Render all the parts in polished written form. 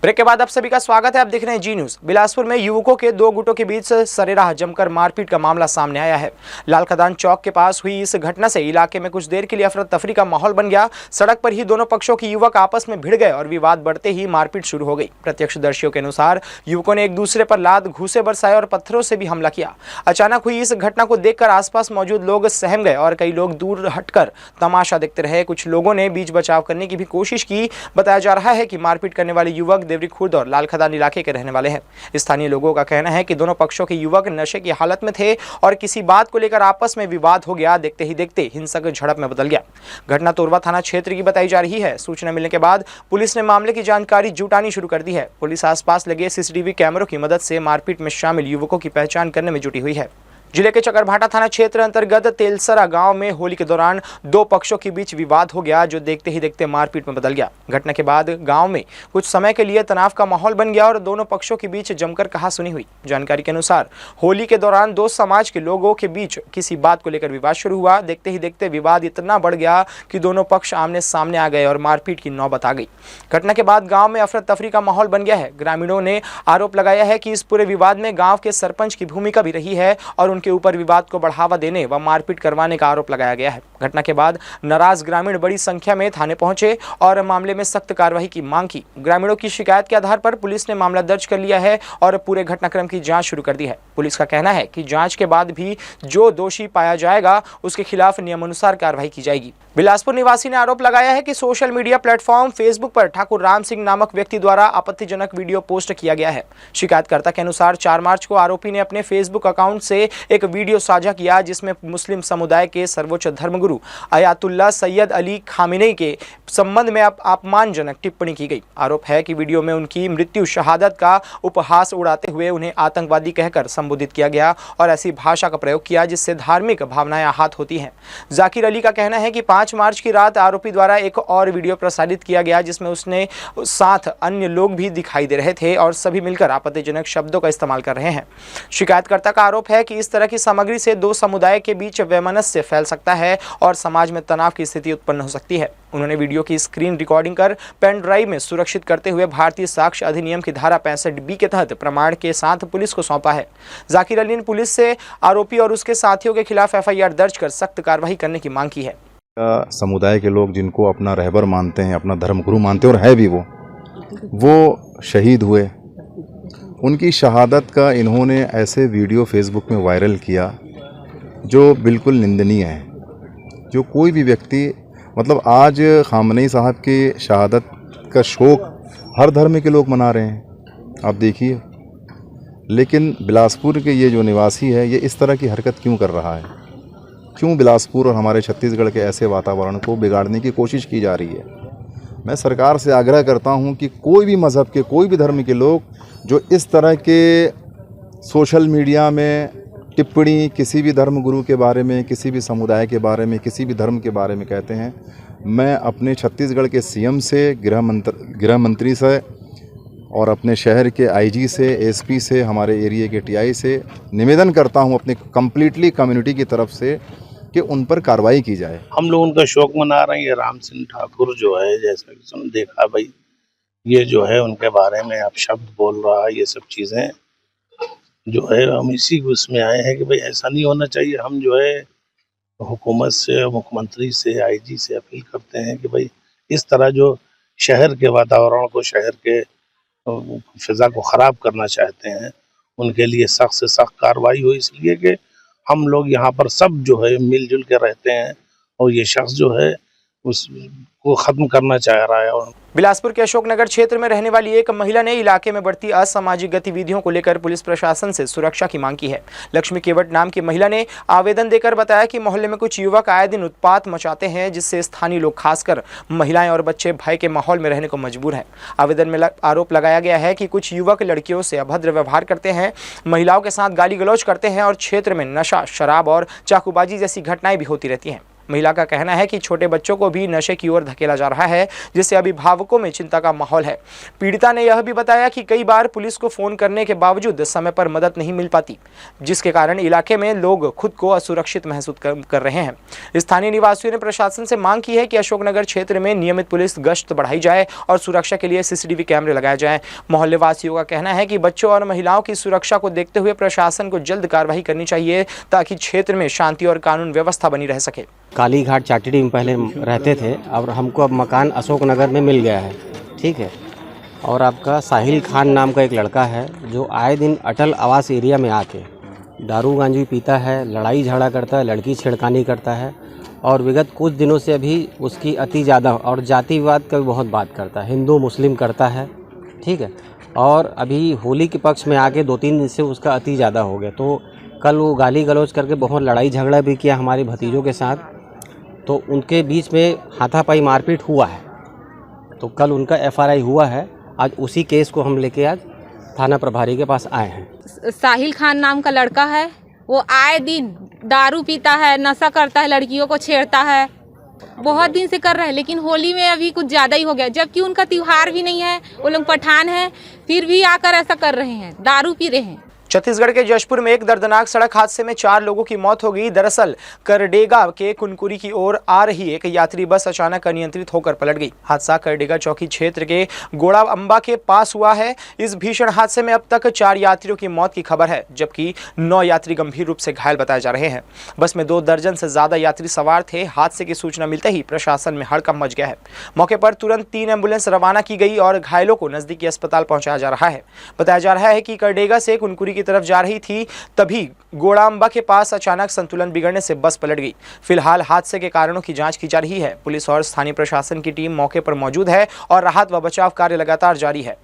Break के बाद आप सभी का स्वागत है। आप देख रहे हैं जी न्यूज। बिलासपुर में युवकों के दो गुटों के बीच सरेराह जमकर मारपीट का मामला सामने आया है। लाल खदान चौक के पास हुई इस घटना से इलाके में कुछ देर के लिए अफरा तफरी का माहौल बन गया। सड़क पर ही दोनों पक्षों के युवक आपस में भिड़ गए और विवाद बढ़ते ही मारपीट शुरू हो गई। प्रत्यक्षदर्शियों के अनुसार युवकों ने एक दूसरे पर लात घूंसे बरसाए और पत्थरों से भी हमला किया। अचानक हुई इस घटना को देखकर आसपास मौजूद लोग सहम गए और कई लोग दूर हटकर तमाशा देखते रहे। कुछ लोगों ने बीच बचाव करने की भी कोशिश की। बताया जा रहा है कि मारपीट करने वाले युवक देवरी खुर्द और लाल खदान इलाके के रहने वाले हैं। स्थानीय लोगों का कहना है कि दोनों पक्षों के युवक नशे की हालत में थे और किसी बात को लेकर आपस में विवाद हो गया। देखते ही देखते हिंसक झड़प में बदल गया। घटना तोरवा थाना क्षेत्र की बताई जा रही है। सूचना मिलने के बाद पुलिस ने मामले की जानकारी जुटानी शुरू कर दी है। पुलिस आसपास लगे सीसीटीवी कैमरों की मदद से मारपीट में शामिल युवकों की पहचान करने में जुटी हुई है। जिले के चकरभाटा थाना क्षेत्र अंतर्गत तेलसरा गांव में होली के दौरान दो पक्षों के बीच विवाद हो गया, जो देखते ही देखते मारपीट में बदल गया। घटना के बाद गांव में कुछ समय के लिए तनाव का माहौल बन गया और दोनों पक्षों के बीच जमकर कहासुनी हुई। जानकारी के अनुसार होली के दौरान दो समाज के लोगों के बीच किसी बात को लेकर विवाद शुरू हुआ। देखते ही देखते विवाद इतना बढ़ गया कि दोनों पक्ष आमने सामने आ गए और मारपीट की नौबत आ गई। घटना के बाद गाँव में अफरा तफरी का माहौल बन गया है। ग्रामीणों ने आरोप लगाया है कि इस पूरे विवाद में गाँव के सरपंच की भूमिका भी रही है और के ऊपर विवाद को बढ़ावा देने व मारपीट करवाने का आरोप लगाया गया है। घटना के बाद नाराज ग्रामीण बड़ी संख्या में थाने पहुंचे और मामले में सख्त कार्रवाई की मांग की। ग्रामीणों की शिकायत के आधार पर पुलिस ने मामला दर्ज कर लिया है और पूरे घटनाक्रम की जांच शुरू कर दी है। पुलिस का कहना है कि जांच के बाद भी जो दोषी पाया जाएगा उसके खिलाफ नियमानुसार कार्रवाई की जाएगी। बिलासपुर निवासी ने आरोप लगाया है कि सोशल मीडिया प्लेटफॉर्म फेसबुक पर ठाकुर राम सिंह नामक व्यक्ति द्वारा आपत्तिजनक वीडियो पोस्ट किया गया है। शिकायतकर्ता के अनुसार 4 मार्च को आरोपी ने अपने फेसबुक अकाउंट से एक वीडियो साझा किया, जिसमें मुस्लिम समुदाय के सर्वोच्च धर्मगुरु अयातुल्ला सैयद अली खामेनी के संबंध में अपमानजनक टिप्पणी की गई। आरोप है कि वीडियो में उनकी मृत्यु शहादत का उपहास उड़ाते हुए उन्हें आतंकवादी कहकर संबोधित किया गया और ऐसी भाषा का प्रयोग किया जिससे धार्मिक भावनाएं आहत होती हैं। जाकिर अली का कहना है कि 5 मार्च की रात आरोपी द्वारा एक और वीडियो प्रसारित किया गया, जिसमें उसने साथ अन्य लोग भी दिखाई दे रहे थे और सभी मिलकर आपत्तिजनक शब्दों का इस्तेमाल कर रहे हैं। शिकायतकर्ता का आरोप है कि इस तरह की सामग्री से दो समुदाय के बीच वैमनस्य फैल सकता है और समाज में तनाव की स्थिति उत्पन्न हो सकती है। उन्होंने वीडियो की स्क्रीन रिकॉर्डिंग कर पेन ड्राइव में सुरक्षित करते हुए भारतीय साक्ष्य अधिनियम की धारा 65B के तहत प्रमाण के साथ पुलिस को सौंपा है। जाकिर अली ने पुलिस से आरोपी और उसके साथियों के खिलाफ FIR दर्ज कर सख्त कार्रवाई करने की मांग की है। समुदाय के लोग जिनको अपना रहबर मानते हैं, अपना धर्मगुरु मानते हैं और है भी वो शहीद हुए। उनकी शहादत का इन्होंने ऐसे वीडियो फेसबुक में वायरल किया जो बिल्कुल निंदनीय है। जो कोई भी व्यक्ति आज खामनेई साहब की शहादत का शोक हर धर्म के लोग मना रहे हैं, आप देखिए। लेकिन बिलासपुर के ये जो निवासी है, ये इस तरह की हरकत क्यों कर रहा है? क्यों बिलासपुर और हमारे छत्तीसगढ़ के ऐसे वातावरण को बिगाड़ने की कोशिश की जा रही है? मैं सरकार से आग्रह करता हूं कि कोई भी मज़हब के, कोई भी धर्म के लोग जो इस तरह के सोशल मीडिया में टिप्पणी किसी भी धर्मगुरु के बारे में, किसी भी समुदाय के बारे में, किसी भी धर्म के बारे में कहते हैं, मैं अपने छत्तीसगढ़ के CM से, गृह मंत्री से और अपने शहर के IG से, SP से, हमारे एरिया के TI से निवेदन करता हूं अपने कम्प्लीटली कम्युनिटी की तरफ से कि उन पर कार्रवाई की जाए। हम लोग उनका शोक मना रहे हैं। ये राम सिंह ठाकुर जो है, जैसा कि तुमने देखा भाई, ये जो है उनके बारे में आप शब्द बोल रहा है, ये सब चीज़ें जो है हम इसी उसमें आए हैं कि भाई ऐसा नहीं होना चाहिए। हम जो है हुकूमत से, मुख्यमंत्री से, IG से अपील करते हैं कि भाई इस तरह जो शहर के वातावरण को, शहर के फिजा को ख़राब करना चाहते हैं, उनके लिए सख्त से सख्त कार्रवाई हो। इसलिए कि हम लोग यहाँ पर सब जो है मिलजुल के रहते हैं और ये शख्स जो है उसको ख़त्म करना चाह रहा है। बिलासपुर के अशोकनगर क्षेत्र में रहने वाली एक महिला ने इलाके में बढ़ती असामाजिक गतिविधियों को लेकर पुलिस प्रशासन से सुरक्षा की मांग की है। लक्ष्मी केवट नाम की महिला ने आवेदन देकर बताया कि मोहल्ले में कुछ युवक आए दिन उत्पात मचाते हैं, जिससे स्थानीय लोग खासकर महिलाएं और बच्चे भय के माहौल में रहने को मजबूर हैं। आवेदन में आरोप लगाया गया है कि कुछ युवक लड़कियों से अभद्र व्यवहार करते हैं, महिलाओं के साथ गाली गलौज करते हैं और क्षेत्र में नशा, शराब और चाकूबाजी जैसी घटनाएं भी होती रहती हैं। महिला का कहना है कि छोटे बच्चों को भी नशे की ओर धकेला जा रहा है, जिससे अभिभावकों में चिंता का माहौल है। पीड़िता ने यह भी बताया कि कई बार पुलिस को फोन करने के बावजूद समय पर मदद नहीं मिल पाती, जिसके कारण इलाके में लोग खुद को असुरक्षित महसूस कर रहे हैं। स्थानीय निवासियों ने प्रशासन से मांग की है कि अशोकनगर क्षेत्र में नियमित पुलिस गश्त बढ़ाई जाए और सुरक्षा के लिए सीसीटीवी कैमरे लगाए जाएं। मोहल्ले वासियों का कहना है कि बच्चों और महिलाओं की सुरक्षा को देखते हुए प्रशासन को जल्द कार्रवाई करनी चाहिए ताकि क्षेत्र में शांति और कानून व्यवस्था बनी रह सके। कालीघाट चाटीडी में पहले रहते थे और हमको अब मकान अशोकनगर में मिल गया है, ठीक है। और आपका साहिल खान नाम का एक लड़का है जो आए दिन अटल आवास एरिया में आके दारू गांजी पीता है, लड़ाई झगड़ा करता है, लड़की छेड़खानी करता है और विगत कुछ दिनों से अभी उसकी अति ज़्यादा और जातिवाद का भी बहुत बात करता है, हिंदू मुस्लिम करता है, ठीक है। और अभी होली के पक्ष में आके 2-3 दिन से उसका अति ज़्यादा हो गया, तो कल वो गाली गलौज करके बहुत लड़ाई झगड़ा भी किया हमारे भतीजों के साथ, तो उनके बीच में हाथापाई मारपीट हुआ है। तो कल उनका FRI हुआ है, आज उसी केस को हम लेके आज थाना प्रभारी के पास आए हैं। साहिल खान नाम का लड़का है, वो आए दिन दारू पीता है, नशा करता है, लड़कियों को छेड़ता है, बहुत दिन से कर रहे हैं। लेकिन होली में अभी कुछ ज़्यादा ही हो गया, जबकि उनका त्योहार भी नहीं है, वो लोग पठान है, फिर भी आकर ऐसा कर रहे हैं, दारू पी रहे हैं। छत्तीसगढ़ के जशपुर में एक दर्दनाक सड़क हादसे में 4 लोगों की मौत हो गई। दरअसल करडेगा के कुनकुरी की ओर आ रही एक यात्री बस अचानक अनियंत्रित होकर पलट गई। हादसा करडेगा चौकी क्षेत्र के गोड़ा अंबा के पास हुआ है। इस भीषण हादसे में अब तक 4 यात्रियों की मौत की खबर है, जबकि 9 यात्री गंभीर रूप से घायल बताए जा रहे हैं। बस में 2 दर्जन से ज्यादा यात्री सवार थे। हादसे की सूचना मिलते ही प्रशासन में हड़कंप मच गया है। मौके पर तुरंत 3 एम्बुलेंस रवाना की गई और घायलों को नजदीकी अस्पताल पहुंचाया जा रहा है। बताया जा रहा है कि करडेगा से कुनकुरी की तरफ जा रही थी, तभी गोड़ांबा के पास अचानक संतुलन बिगड़ने से बस पलट गई। फिलहाल हादसे के कारणों की जांच की जा रही है। पुलिस और स्थानीय प्रशासन की टीम मौके पर मौजूद है और राहत व बचाव कार्य लगातार जारी है।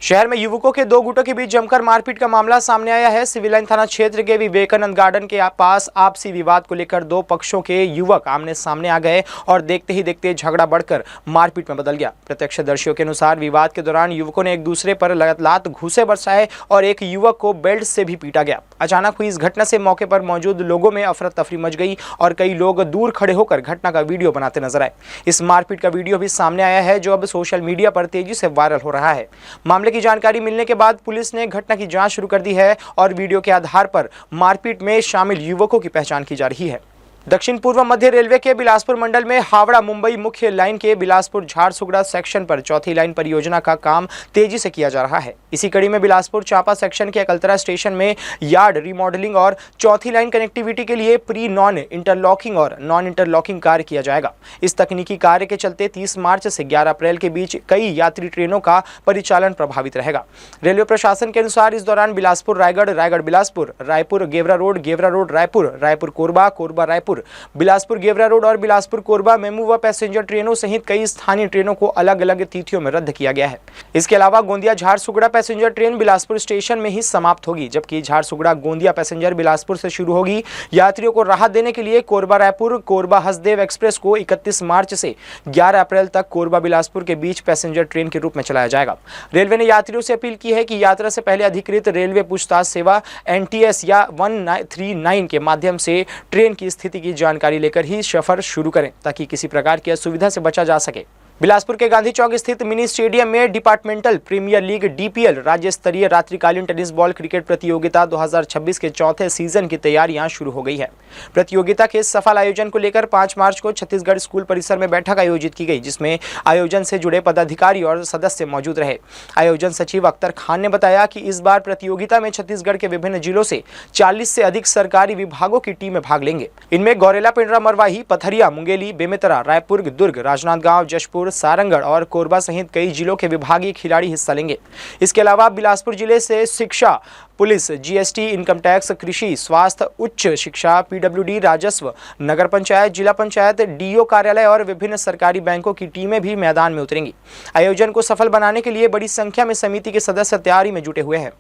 शहर में युवकों के 2 गुटों के बीच जमकर मारपीट का मामला सामने आया है। सिविल लाइन थाना क्षेत्र के विवेकानंद गार्डन के पास आपसी विवाद को लेकर 2 पक्षों के युवक आमने सामने आ गए और देखते ही देखते झगड़ा बढ़कर मारपीट में बदल गया। प्रत्यक्षदर्शियों के अनुसार विवाद के दौरान युवकों ने एक दूसरे पर लात घूंसे बरसाए और एक युवक को बेल्ट से भी पीटा गया। अचानक हुई इस घटना से मौके पर मौजूद लोगों में अफरा तफरी मच गई और कई लोग दूर खड़े होकर घटना का वीडियो बनाते नजर आए। इस मारपीट का वीडियो भी सामने आया है, जो अब सोशल मीडिया पर तेजी से वायरल हो रहा है। मामले की जानकारी मिलने के बाद पुलिस ने घटना की जांच शुरू कर दी है और वीडियो के आधार पर मारपीट में शामिल युवकों की पहचान की जा रही है। दक्षिण पूर्व मध्य रेलवे के बिलासपुर मंडल में हावड़ा मुंबई मुख्य लाइन के बिलासपुर झारसुगड़ा सेक्शन पर चौथी लाइन परियोजना का काम तेजी से किया जा रहा है। इसी कड़ी में बिलासपुर चांपा सेक्शन के अकलतरा स्टेशन में यार्ड रिमॉडलिंग और चौथी लाइन कनेक्टिविटी के लिए प्री नॉन इंटरलॉकिंग और नॉन इंटरलॉकिंग कार्य किया जाएगा। इस तकनीकी कार्य के चलते 30 मार्च से 11 अप्रैल के बीच कई यात्री ट्रेनों का परिचालन प्रभावित रहेगा। रेलवे प्रशासन के अनुसार इस दौरान बिलासपुर रायगढ़, रायगढ़ बिलासपुर, रायपुर गेवरा रोड रायपुर, रायपुर कोरबा, कोरबा रायपुर, बिलासपुर गेवरा रोड और बिलासपुर कोरबा मेमू व पैसेंजर ट्रेनों सहित कई स्थानीय ट्रेनों को अलग अलग तिथियों में रद्द किया गया है। इसके अलावा Gondia Jharsuguda passenger train Bilaspur station में ही समाप्त होगी, जबकि झारसुगड़ा गोंदिया पैसेंजर बिलासपुर से शुरू होगी। यात्रियों को राहत देने के लिए कोरबा रायपुर, कोरबा हसदेव एक्सप्रेस को 31 मार्च से 11 अप्रैल तक कोरबा बिलासपुर के बीच पैसेंजर ट्रेन के रूप में चलाया जाएगा। रेलवे ने यात्रियों से अपील की है कि यात्रा से पहले अधिकृत रेलवे पूछताछ सेवा NTS या 139 के माध्यम से ट्रेन की स्थिति की जानकारी लेकर ही सफर शुरू करें, ताकि किसी प्रकार की असुविधा से बचा जा सके। बिलासपुर के गांधी चौक स्थित मिनी स्टेडियम में डिपार्टमेंटल प्रीमियर लीग DPL राज्य स्तरीय रात्रिकालीन टेनिस बॉल क्रिकेट प्रतियोगिता 2026 के चौथे सीजन की तैयारियां शुरू हो गई है। प्रतियोगिता के सफल आयोजन को लेकर 5 मार्च को छत्तीसगढ़ स्कूल परिसर में बैठक आयोजित की गई, जिसमें आयोजन से जुड़े पदाधिकारी और सदस्य मौजूद रहे। आयोजन सचिव अख्तर खान ने बताया कि इस बार प्रतियोगिता में छत्तीसगढ़ के विभिन्न जिलों से 40 से अधिक सरकारी विभागों की टीमें भाग लेंगे। इनमें गौरेला, पिंडरा, मरवाही, पथरिया, मुंगेली, बेमेतरा, रायपुर, दुर्ग, राजनांदगांव, जशपुर, सारंगढ़ और कोरबा सहित कई जिलों के विभागीय खिलाड़ी हिस्सा लेंगे। इसके अलावा बिलासपुर जिले से शिक्षा, पुलिस, GST, इनकम टैक्स, कृषि, स्वास्थ्य, उच्च शिक्षा, PWD, राजस्व, नगर पंचायत, जिला पंचायत, DO कार्यालय और विभिन्न सरकारी बैंकों की टीमें भी मैदान में उतरेंगी। आयोजन को सफल बनाने के लिए बड़ी संख्या में समिति के सदस्य तैयारी में जुटे हुए हैं।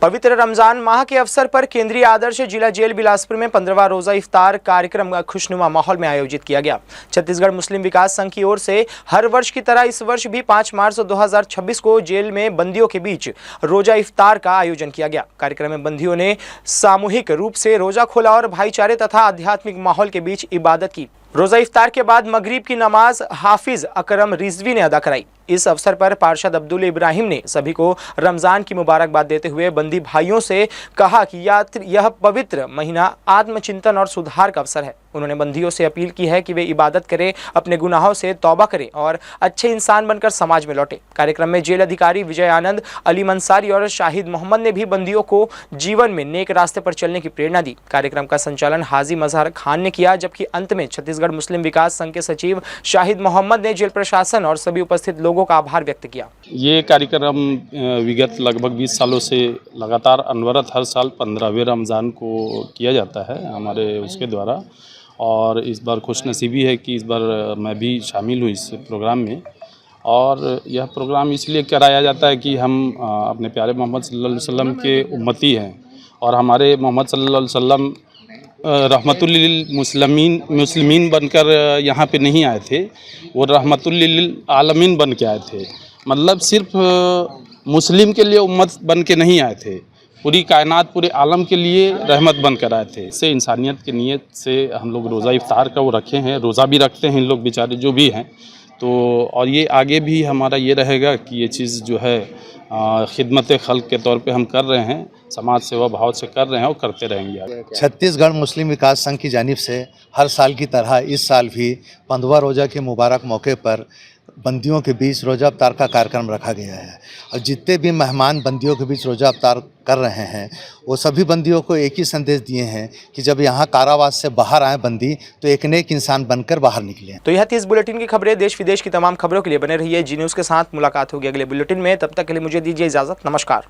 पवित्र रमजान माह के अवसर पर केंद्रीय आदर्श जिला जेल बिलासपुर में 15वां रोजा इफ्तार कार्यक्रम खुशनुमा माहौल में आयोजित किया गया। छत्तीसगढ़ मुस्लिम विकास संघ की ओर से हर वर्ष की तरह इस वर्ष भी 5 मार्च 2026 को जेल में बंदियों के बीच रोजा इफ्तार का आयोजन किया गया। कार्यक्रम में बंदियों ने सामूहिक रूप से रोजा खोला और भाईचारे तथा आध्यात्मिक माहौल के बीच इबादत की। रोज़ा इफ्तार के बाद मगरिब की नमाज हाफिज अकरम रिजवी ने अदा कराई। इस अवसर पर पार्षद अब्दुल इब्राहिम ने सभी को रमज़ान की मुबारकबाद देते हुए बंदी भाइयों से कहा कि यह पवित्र महीना आत्मचिंतन और सुधार का अवसर है। उन्होंने बंदियों से अपील की है कि वे इबादत करें, अपने गुनाहों से तौबा करें और अच्छे इंसान बनकर समाज में लौटें। कार्यक्रम में जेल अधिकारी विजय आनंद, अली मंसारी और शाहिद मोहम्मद ने भी बंदियों को जीवन में नेक रास्ते पर चलने की प्रेरणा दी। कार्यक्रम का संचालन हाजी मजहर खान ने किया, जबकि अंत में छत्तीसगढ़ मुस्लिम विकास संघ के सचिव शाहिद मोहम्मद ने जेल प्रशासन और सभी उपस्थित लोगों का आभार व्यक्त किया। ये कार्यक्रम विगत लगभग 20 सालों से लगातार अनवरत हर साल 15वें रमज़ान को किया जाता है हमारे उसके द्वारा, और इस बार खुशनसीबी है कि इस बार मैं भी शामिल हूँ इस प्रोग्राम में। और यह प्रोग्राम इसलिए कराया जाता है कि हम अपने प्यारे मोहम्मद सल्लल्लाहु अलैहि वसल्लम के उम्मती हैं, और हमारे मोहम्मद सल्लल्लाहु अलैहि वसल्लम रहमतुल लिल मुस्लिमीन बनकर यहाँ पे नहीं आए थे, वो रहमतुल लिल आलमीन बन के आए थे। मतलब सिर्फ मुस्लिम के लिए उम्मत बन के नहीं आए थे, पूरी कायनात पूरे आलम के लिए रहमत बन कर आए थे। इससे इंसानियत की नीयत से हम लोग रोज़ा इफ्तार का वो रखे हैं, रोज़ा भी रखते हैं इन लोग बेचारे जो भी हैं। तो और ये आगे भी हमारा ये रहेगा कि ये चीज़ जो है खिदमत खल्क के तौर पे हम कर रहे हैं, समाज सेवा भाव से कर रहे हैं और करते रहेंगे। छत्तीसगढ़ मुस्लिम विकास संघ की जानिब से हर साल की तरह इस साल भी 15वां रोज़ा के मुबारक मौके पर बंदियों के बीच रोज़ा अफ्तार का कार्यक्रम रखा गया है। और जितने भी मेहमान बंदियों के बीच रोज़ा अफ्तार कर रहे हैं वो सभी बंदियों को एक ही संदेश दिए हैं कि जब यहाँ कारावास से बाहर आए बंदी तो एक नेक इंसान बनकर बाहर निकले। तो यह थी इस बुलेटिन की खबरें। देश विदेश की तमाम खबरों के लिए बने रहिए जी न्यूज़ के साथ। मुलाकात होगी अगले बुलेटिन में, तब तक के लिए मुझे दीजिए इजाज़त। नमस्कार।